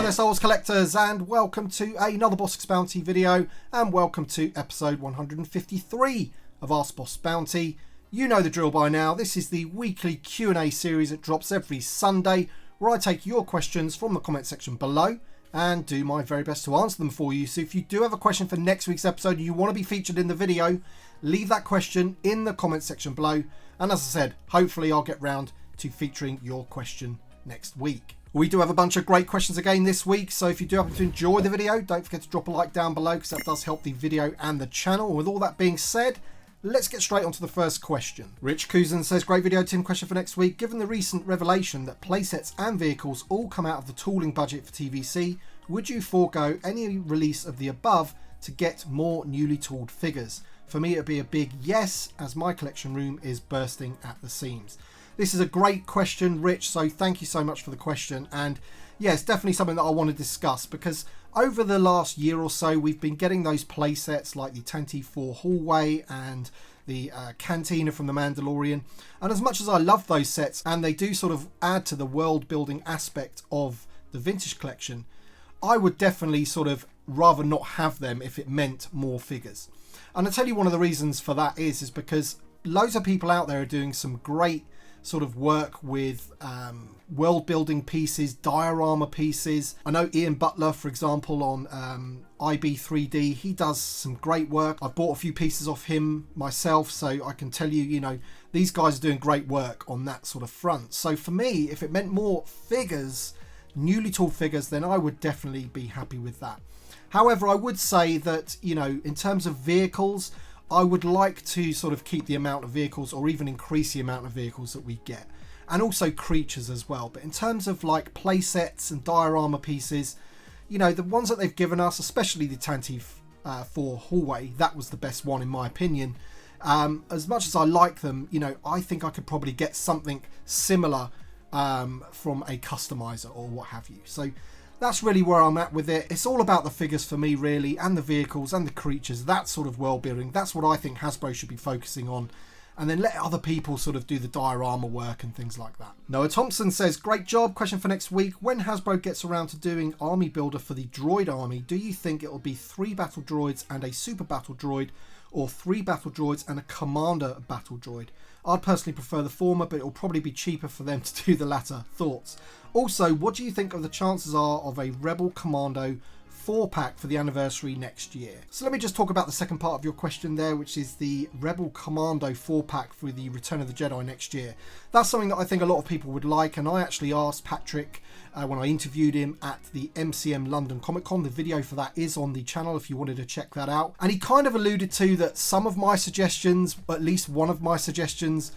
there, Star Wars collectors, and welcome to another Bossk Bounty video, and welcome to episode 153 of Ask Boss Bounty. You know the drill by now. This is the weekly Q&A series that drops every Sunday, where I take your questions from the comment section below and do my very best to answer them for you. So if you do have a question for next week's episode and you want to be featured in the video, leave that question in the comment section below. And as I said, hopefully I'll get round to featuring your question next week. We do have a bunch of great questions again this week, so if you do happen to enjoy the video, don't forget to drop a like down below because that does help the video and the channel. With all that being said, let's get straight onto the first question. Rich Kuzan says, great video, Tim. Question for next week. Given the recent revelation that playsets and vehicles all come out of the tooling budget for TVC, would you forego any release of the above to get more newly tooled figures? For me, it would be a big yes, as my collection room is bursting at the seams. This is a great question, Rich, so thank you so much for the question. And yeah, it's definitely something that I want to discuss because over the last year or so, we've been getting those play sets like the Tantive 4 Hallway and the Cantina from The Mandalorian. And as much as I love those sets and they do sort of add to the world building aspect of the vintage collection, I would definitely sort of rather not have them if it meant more figures. And I'll tell you one of the reasons for that is because loads of people out there are doing some great sort of work with world building pieces, diorama pieces. I know Ian Butler, for example, on IB3D, he does some great work. I've bought a few pieces off him myself, so I can tell you, you know, these guys are doing great work on that sort of front. So for me, if it meant more figures, newly tooled figures, then I would definitely be happy with that. However, I would say that, you know, in terms of vehicles, I would like to sort of keep the amount of vehicles or even increase the amount of vehicles that we get, and also creatures as well. But in terms of like play sets and diorama pieces, you know, the ones that they've given us, especially the Tantive 4 Hallway, that was the best one in my opinion. As much as I like them, you know, I think I could probably get something similar from a customizer or what have you. So that's really where I'm at with it. It's all about the figures for me, really, and the vehicles and the creatures, that sort of world building. That's what I think Hasbro should be focusing on. And then let other people sort of do the diorama work and things like that. Noah Thompson says, great job. Question for next week. When Hasbro gets around to doing army builder for the droid army, do you think it will be 3 battle droids and a super battle droid, or 3 battle droids and a commander battle droid? I'd personally prefer the former, but it will probably be cheaper for them to do the latter. Thoughts? Also, what do you think of the chances are of a Rebel Commando 4-pack for the anniversary next year? So let me just talk about the second part of your question there, which is the Rebel Commando 4-pack for the Return of the Jedi next year. That's something that I think a lot of people would like, and I actually asked Patrick when I interviewed him at the MCM London Comic Con. The video for that is on the channel if you wanted to check that out. And he kind of alluded to that some of my suggestions, at least one of my suggestions,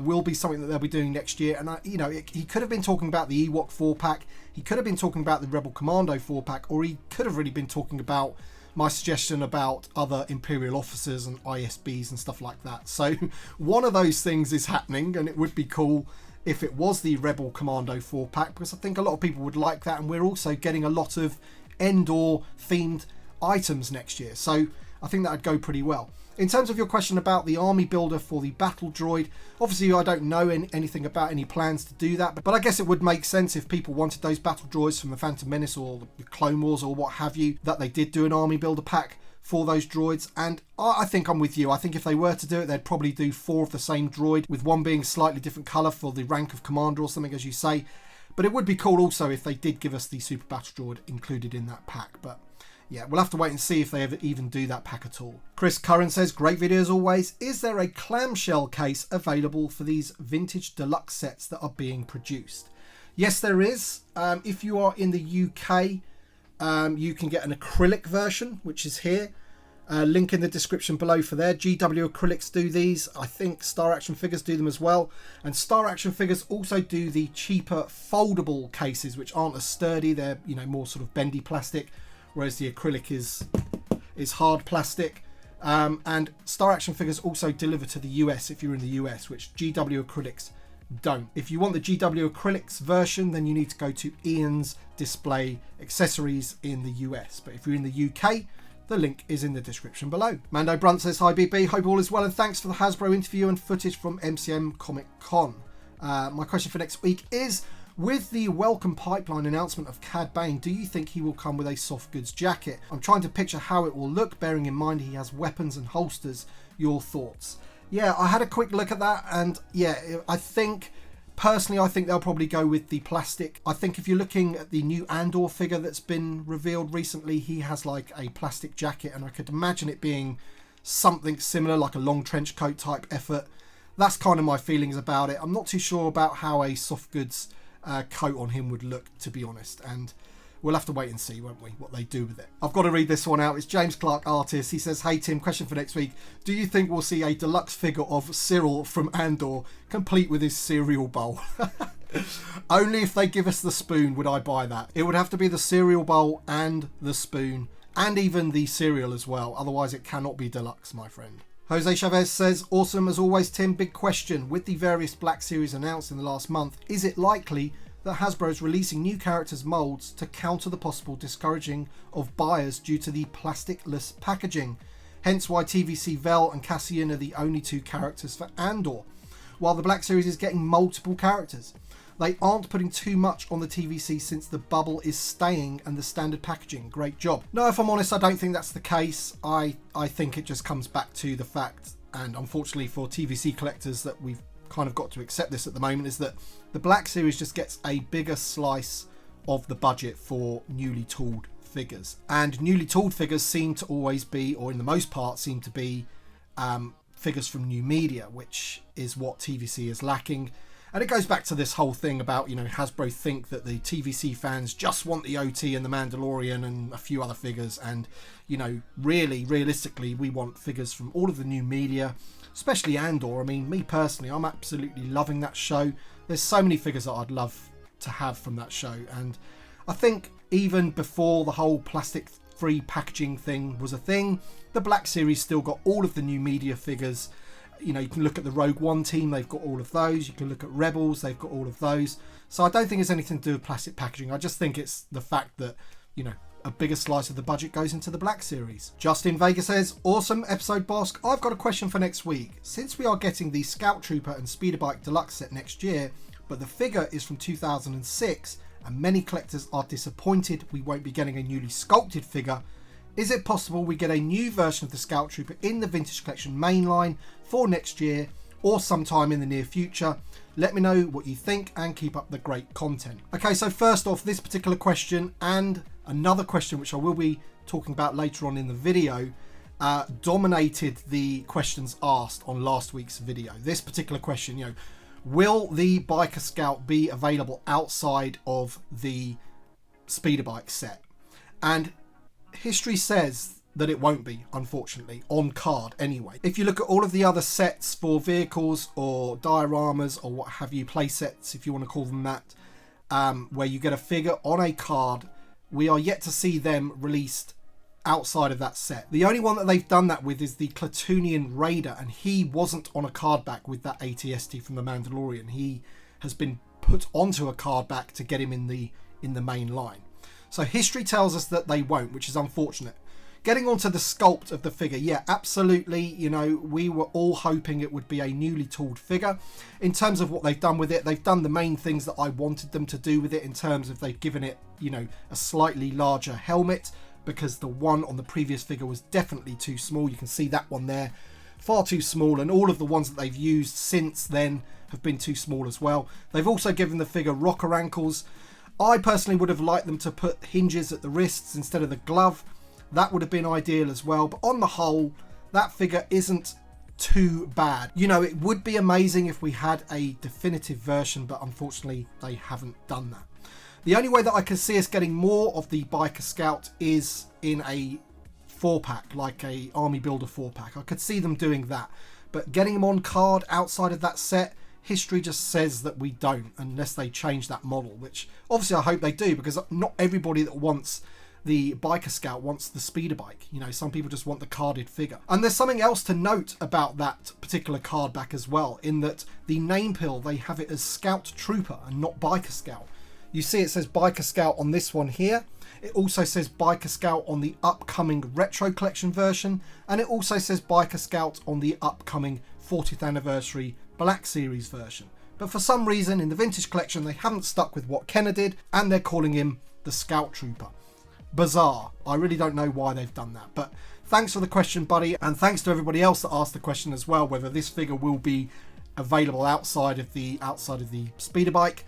will be something that they'll be doing next year. And you know, he could have been talking about the Ewok 4-pack, he could have been talking about the Rebel Commando 4-pack, or he could have really been talking about my suggestion about other Imperial officers and ISBs and stuff like that. So one of those things is happening, and it would be cool if it was the Rebel Commando 4-pack, because I think a lot of people would like that, and we're also getting a lot of Endor themed items next year, so I think that would go pretty well. In terms of your question about the army builder for the battle droid, obviously I don't know anything about any plans to do that, but I guess it would make sense if people wanted those battle droids from the Phantom Menace or the Clone Wars or what have you, that they did do an army builder pack for those droids. And I think I'm with you. I think if they were to do it, they'd probably do 4 of the same droid, with one being slightly different colour for the rank of commander or something, as you say. But it would be cool also if they did give us the super battle droid included in that pack. But yeah, we'll have to wait and see if they ever even do that pack at all. Chris Curran says, great video as always. Is there a clamshell case available for these vintage deluxe sets that are being produced? Yes, there is. If you are in the UK, you can get an acrylic version, which is here. Link in the description below for there. GW Acrylics do these. I think Star Action Figures do them as well. And Star Action Figures also do the cheaper foldable cases, which aren't as sturdy. They're, you know, more sort of bendy plastic, whereas the acrylic is hard plastic. And Star Action Figures also deliver to the US if you're in the US, which GW Acrylics don't. If you want the GW Acrylics version, then you need to go to Ian's Display Accessories in the US. But if you're in the UK, the link is in the description below. Mando Brunt says, hi BB, hope all is well and thanks for the Hasbro interview and footage from MCM Comic Con. My question for next week is, With the welcome pipeline announcement of Cad Bane, do you think he will come with a soft goods jacket? I'm trying to picture how it will look, bearing in mind he has weapons and holsters. Your thoughts? Yeah, I had a quick look at that, and yeah, personally, I think they'll probably go with the plastic. I think if you're looking at the new Andor figure that's been revealed recently, he has like a plastic jacket, and I could imagine it being something similar, like a long trench coat type effort. That's kind of my feelings about it. I'm not too sure about how a soft goods coat on him would look, to be honest, and we'll have to wait and see, won't we, what they do with it. I've got to read this one out. It's James Clark, artist. He says, hey Tim, question for next week. Do you think we'll see a deluxe figure of Cyril from Andor, complete with his cereal bowl? Only if they give us the spoon would I buy that. It would have to be the cereal bowl and the spoon, and even the cereal as well. Otherwise it cannot be deluxe, my friend. Jose Chavez says, awesome as always, Tim. Big question. With the various Black Series announced in the last month, is it likely that Hasbro is releasing new characters' molds to counter the possible discouraging of buyers due to the plastic-less packaging? Hence why TVC Vel and Cassian are the only two characters for Andor, while the Black Series is getting multiple characters. They aren't putting too much on the TVC since the bubble is staying and the standard packaging. Great job. No, if I'm honest, I don't think that's the case. I think it just comes back to the fact, and unfortunately for TVC collectors, that we've kind of got to accept this at the moment, is that the Black Series just gets a bigger slice of the budget for newly tooled figures. And newly tooled figures seem to always be, or in the most part, seem to be figures from new media, which is what TVC is lacking. And it goes back to this whole thing about, Hasbro think that the TVC fans just want the OT and the Mandalorian and a few other figures. And, realistically, we want figures from all of the new media, especially Andor. I mean, me personally, I'm absolutely loving that show. There's so many figures that I'd love to have from that show. And I think even before the whole plastic-free packaging thing was a thing, the Black Series still got all of the new media figures. You can look at the Rogue One team, they've got all of those. You can look at Rebels, they've got all of those. So I don't think it's anything to do with plastic packaging. I just think it's the fact that, a bigger slice of the budget goes into the Black Series. Justin Vega says, awesome episode, Bossk. I've got a question for next week. Since we are getting the Scout Trooper and Speeder Bike Deluxe set next year, but the figure is from 2006, and many collectors are disappointed we won't be getting a newly sculpted figure, is it possible we get a new version of the Scout Trooper in the Vintage Collection mainline for next year or sometime in the near future? Let me know what you think and keep up the great content. Okay, so first off, this particular question and another question which I will be talking about later on in the video dominated the questions asked on last week's video. This particular question, will the Biker Scout be available outside of the Speeder Bike set? And history says that it won't be, unfortunately, on card anyway. If you look at all of the other sets for vehicles or dioramas or what have you, play sets if you want to call them that, where you get a figure on a card, we are yet to see them released outside of that set. The only one that they've done that with is the Clatoonian Raider, and he wasn't on a card back with that ATST from the Mandalorian. He has been put onto a card back to get him in the main line. So history tells us that they won't, which is unfortunate. Getting onto the sculpt of the figure, yeah, absolutely. We were all hoping it would be a newly tooled figure. In terms of what they've done with it, they've done the main things that I wanted them to do with it, in terms of they've given it, a slightly larger helmet, because the one on the previous figure was definitely too small. You can see that one there, far too small, and all of the ones that they've used since then have been too small as well. They've also given the figure rocker ankles. I personally would have liked them to put hinges at the wrists instead of the glove. That would have been ideal as well. But on the whole, that figure isn't too bad. It would be amazing if we had a definitive version, but unfortunately they haven't done that. The only way that I can see us getting more of the Biker Scout is in a 4-pack, like a Army Builder 4-pack. I could see them doing that. But getting them on card outside of that set, history just says that we don't, unless they change that model, which obviously I hope they do, because not everybody that wants the Biker Scout wants the speeder bike. Some people just want the carded figure. And there's something else to note about that particular card back as well, in that the name pill, they have it as Scout Trooper and not Biker Scout. You see it says Biker Scout on this one here. It also says Biker Scout on the upcoming Retro Collection version, and it also says Biker Scout on the upcoming 40th Anniversary Black Series version. But for some reason in the Vintage Collection, they haven't stuck with what Kenner did, and they're calling him the Scout Trooper. Bizarre. I really don't know why they've done that. But thanks for the question, buddy. And thanks to everybody else that asked the question as well, whether this figure will be available outside of the speeder bike.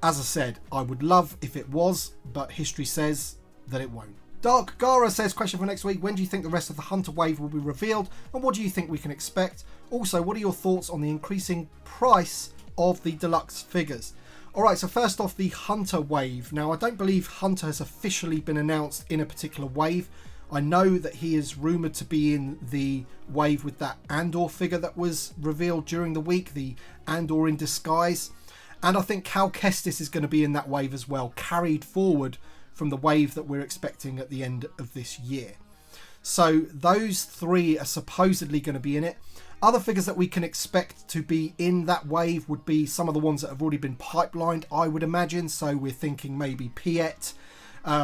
As I said, I would love if it was, but history says that it won't. Dark Gara says, question for next week, when do you think the rest of the Hunter wave will be revealed, and what do you think we can expect? Also, what are your thoughts on the increasing price of the deluxe figures? Alright, so first off, the Hunter wave. Now, I don't believe Hunter has officially been announced in a particular wave. I know that he is rumoured to be in the wave with that Andor figure that was revealed during the week, the Andor in disguise. And I think Cal Kestis is going to be in that wave as well, carried forward from the wave that we're expecting at the end of this year. So those three are supposedly going to be in it. Other figures that we can expect to be in that wave would be some of the ones that have already been pipelined, I would imagine. So we're thinking maybe Piet.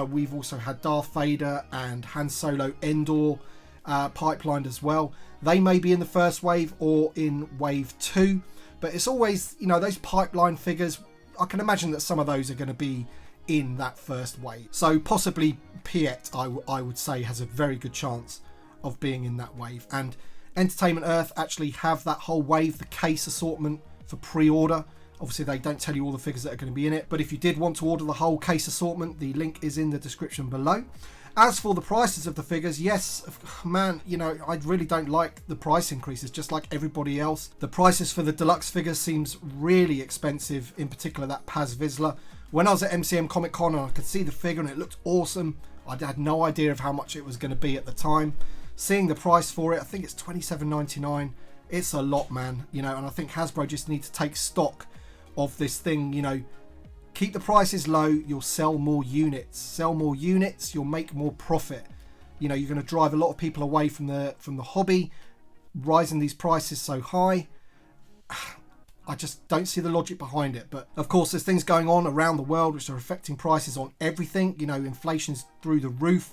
We've also had Darth Vader and Han Solo Endor pipelined as well. They may be in the first wave or in wave 2. But it's always, you know, those pipeline figures, I can imagine that some of those are going to be in that first wave. So possibly Piet, I would say, has a very good chance of being in that wave. And Entertainment Earth actually have that whole wave, the case assortment for pre-order. Obviously, they don't tell you all the figures that are going to be in it. But if you did want to order the whole case assortment, the link is in the description below. As for the prices of the figures, yes, man, you know, I really don't like the price increases, just like everybody else. The prices for the deluxe figures seems really expensive, in particular that Paz Vizsla. When I was at MCM Comic Con and I could see the figure and it looked awesome, I had no idea of how much it was going to be at the time. Seeing the price for it, I think it's $27.99. It's a lot, man, you know, and I think Hasbro just need to take stock of this thing, you know. Keep the prices low, you'll sell more units. Sell more units, you'll make more profit. You know, you're going to drive a lot of people away from the hobby, rising these prices so high. I just don't see the logic behind it. But of course, there's things going on around the world which are affecting prices on everything. You know, inflation's through the roof.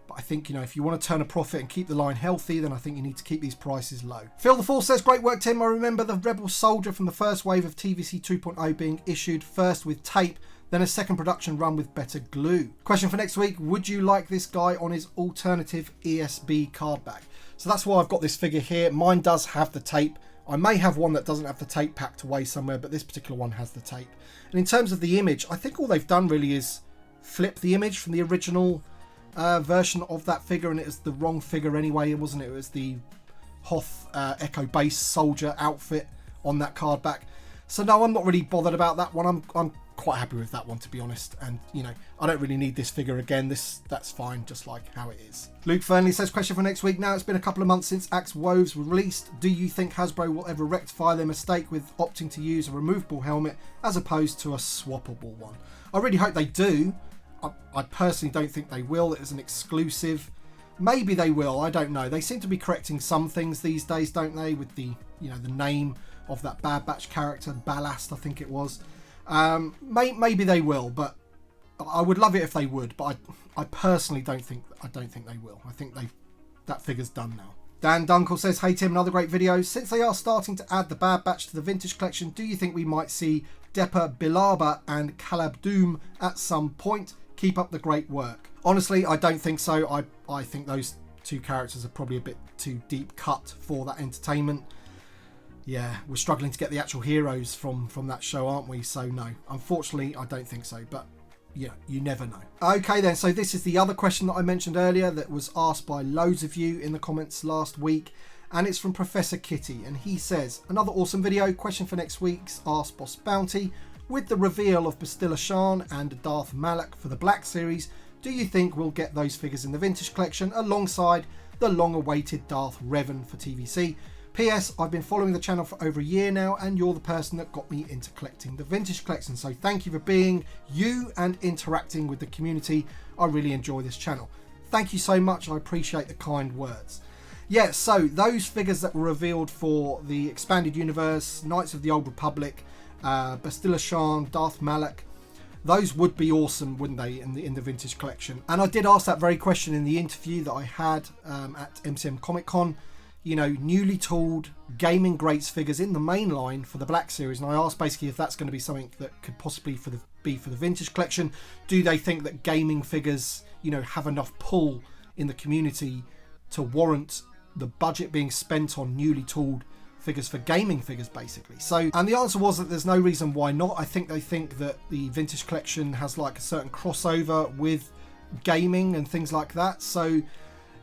But I think, you know, if you want to turn a profit and keep the line healthy, then I think you need to keep these prices low. Phil the Force says, great work, Tim. I remember the Rebel Soldier from the first wave of TVC 2.0 being issued first with tape, then a second production run with better glue. Question for next week, would you like this guy on his alternative ESB card back? So that's why I've got this figure here. Mine does have the tape. I may have one that doesn't have the tape packed away somewhere, but this particular one has the tape. And in terms of the image, I think all they've done really is flip the image from the original version of that figure, and it was the wrong figure anyway, wasn't it? It was the Hoth Echo Base Soldier outfit on that card back. So no, I'm not really bothered about that one. I'm quite happy with that one, to be honest. And you know, I don't really need this figure again. That's fine, just like how it is. Luke Fernley says, question for next week. Now it's been a couple of months since Axe Woves were released. Do you think Hasbro will ever rectify their mistake with opting to use a removable helmet as opposed to a swappable one? I really hope they do. I personally don't think they will. It is an exclusive. Maybe they will. I don't know. They seem to be correcting some things these days, don't they? With the, you know, the name of that Bad Batch character, Ballast, I think it was. Maybe they will, but I would love it if they would. But I personally don't think they will. I think that figure's done now. Dan Dunkel says, hey Tim, another great video. Since they are starting to add the Bad Batch to the Vintage Collection, do you think we might see Depa Bilaba and Caleb Doom at some point? Keep up the great work. Honestly, I don't think so. I think those two characters are probably a bit too deep cut for that entertainment. Yeah, we're struggling to get the actual heroes from that show, aren't we? So no, unfortunately, I don't think so. But yeah, you never know. Okay then, so this is the other question that I mentioned earlier that was asked by loads of you in the comments last week. And it's from Professor Kitty. And he says, another awesome video. Question for next week's Ask Boss Bounty. With the reveal of Bastila Shan and Darth Malak for the Black Series, do you think we'll get those figures in the Vintage Collection alongside the long-awaited Darth Revan for TVC? P.S. I've been following the channel for over a year now, and you're the person that got me into collecting the Vintage Collection. So thank you for being you and interacting with the community. I really enjoy this channel. Thank you so much. I appreciate the kind words. Yeah, so those figures that were revealed for the Expanded Universe, Knights of the Old Republic, Bastila Shan, Darth Malak, those would be awesome, wouldn't they, in the Vintage Collection? And I did ask that very question in the interview that I had at MCM Comic Con. you know, newly tooled gaming greats figures in the main line for the Black Series, and I asked basically if that's going to be something that could possibly be for the vintage collection. Do they think that gaming figures, you know, have enough pull in the community to warrant the budget being spent on newly tooled figures for gaming figures, basically? So, and the answer was that there's no reason why not. I think they think that the vintage collection has like a certain crossover with gaming and things like that, so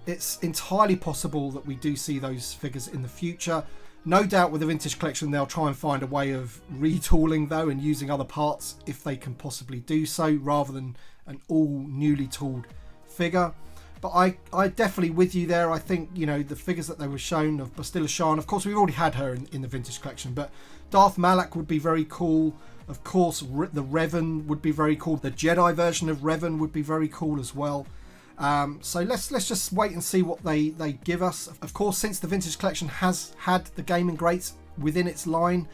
it's entirely possible that we do see those figures in the future. No doubt with the vintage collection they'll try and find a way of retooling though, and using other parts if they can possibly do so, rather than an all newly tooled figure. But I definitely with you there. I think, you know, the figures that they were shown of Bastila Shan, of course we've already had her in the vintage collection, but Darth Malak would be very cool. Of course the Revan would be very cool. The Jedi version of Revan would be very cool as well. So let's just wait and see what they give us. Of course, since the vintage collection has had the gaming greats within its line,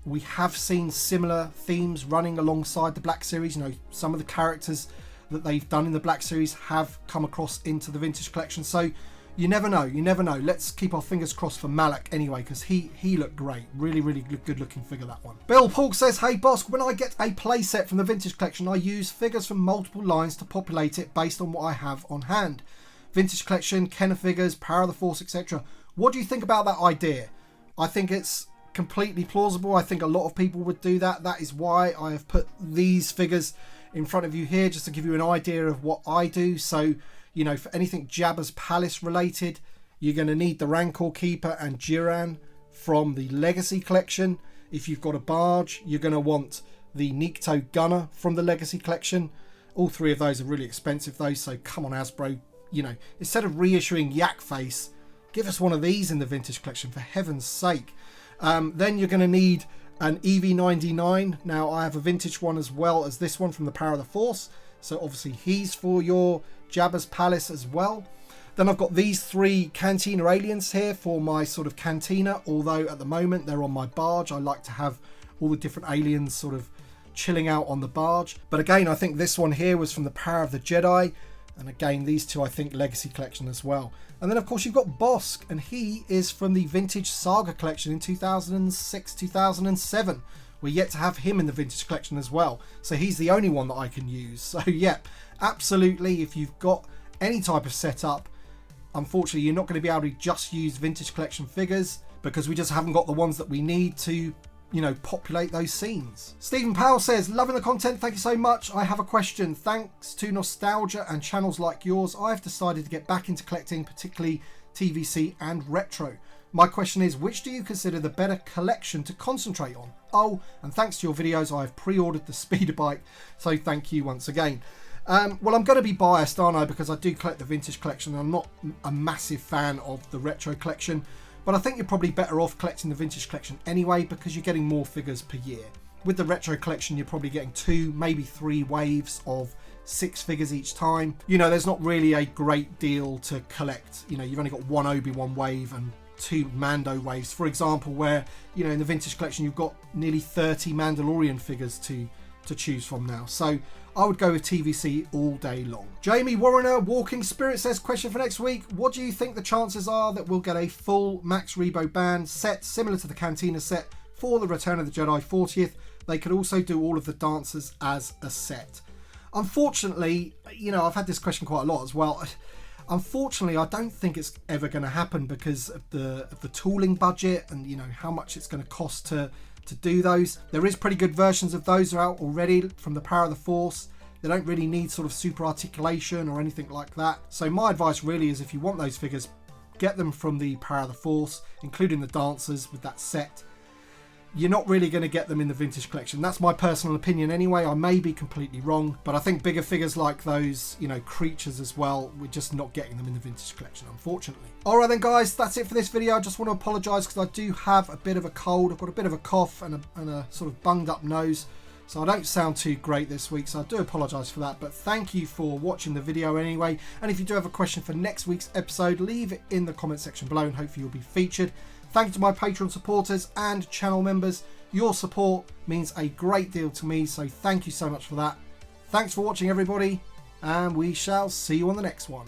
we have seen similar themes running alongside the Black Series. You know, some of the characters that they've done in the Black Series have come across into the vintage collection, so you never know. Let's keep our fingers crossed for Malak anyway, because he looked great. Really good looking figure, that one. Bill Paul says, hey Bossk, when I get a playset from the vintage collection, I use figures from multiple lines to populate it based on what I have on hand. Vintage collection, Kenner figures, Power of the Force, etc. What do you think about that idea? I think it's completely plausible. I think a lot of people would do that. That is why I have put these figures in front of you here, just to give you an idea of what I do. So, you know, for anything Jabba's Palace related, you're going to need the Rancor Keeper and Jiran from the Legacy collection. If you've got a barge, you're going to want the Nikto Gunner from the Legacy collection. All three of those are really expensive though, so come on Hasbro, you know, instead of reissuing Yak Face, give us one of these in the vintage collection, for heaven's sake. Then you're going to need an EV99. Now I have a vintage one as well as this one from the Power of the Force, so obviously he's for your Jabba's Palace as well. Then I've got these three Cantina aliens here for my sort of Cantina, although at the moment they're on my barge. I like to have all the different aliens sort of chilling out on the barge. But again, I think this one here was from the Power of the Jedi, and again these two I think Legacy collection as well. And then of course you've got Bossk, and he is from the Vintage Saga collection in 2006-2007. We're yet to have him in the vintage collection as well, so he's the only one that I can use. So yeah, absolutely, if you've got any type of setup, unfortunately you're not going to be able to just use vintage collection figures, because we just haven't got the ones that we need to, you know, populate those scenes. Stephen Powell says, loving the content, thank you so much. I have a question. Thanks to nostalgia and channels like yours, I have decided to get back into collecting, particularly TVC and retro. My question is, which do you consider the better collection to concentrate on? Oh, and thanks to your videos, I have pre-ordered the speeder bike, so thank you once again. Well, I'm going to be biased, aren't I, because I do collect the vintage collection. I'm not a massive fan of the retro collection, but I think you're probably better off collecting the vintage collection anyway, because you're getting more figures per year. With the retro collection, you're probably getting 2, maybe 3 waves of 6 figures each time. You know, there's not really a great deal to collect. You know, you've only got 1 Obi-Wan wave and 2 Mando waves, for example, where, you know, in the vintage collection you've got nearly 30 Mandalorian figures to choose from now. So I would go with TVC all day long. Jamie Warrener, Walking Spirit, says, question for next week, what do you think the chances are that we'll get a full Max Rebo band set similar to the Cantina set for the Return of the Jedi 40th? They could also do all of the dancers as a set. Unfortunately, you know, I've had this question quite a lot as well. Unfortunately, I don't think it's ever going to happen because of the tooling budget and, you know, how much it's going to cost to do those. There is pretty good versions of those are out already from the Power of the Force. They don't really need sort of super articulation or anything like that. So my advice really is, if you want those figures, get them from the Power of the Force, including the dancers with that set. You're not really going to get them in the vintage collection. That's my personal opinion anyway. I may be completely wrong, but I think bigger figures like those, you know, creatures as well, we're just not getting them in the vintage collection, unfortunately. Alright then guys, that's it for this video. I just want to apologise because I do have a bit of a cold. I've got a bit of a cough and a sort of bunged up nose, so I don't sound too great this week, so I do apologise for that. But thank you for watching the video anyway, and if you do have a question for next week's episode, leave it in the comment section below and hopefully you'll be featured. Thank you to my Patreon supporters and channel members. Your support means a great deal to me, so thank you so much for that. Thanks for watching everybody, and we shall see you on the next one.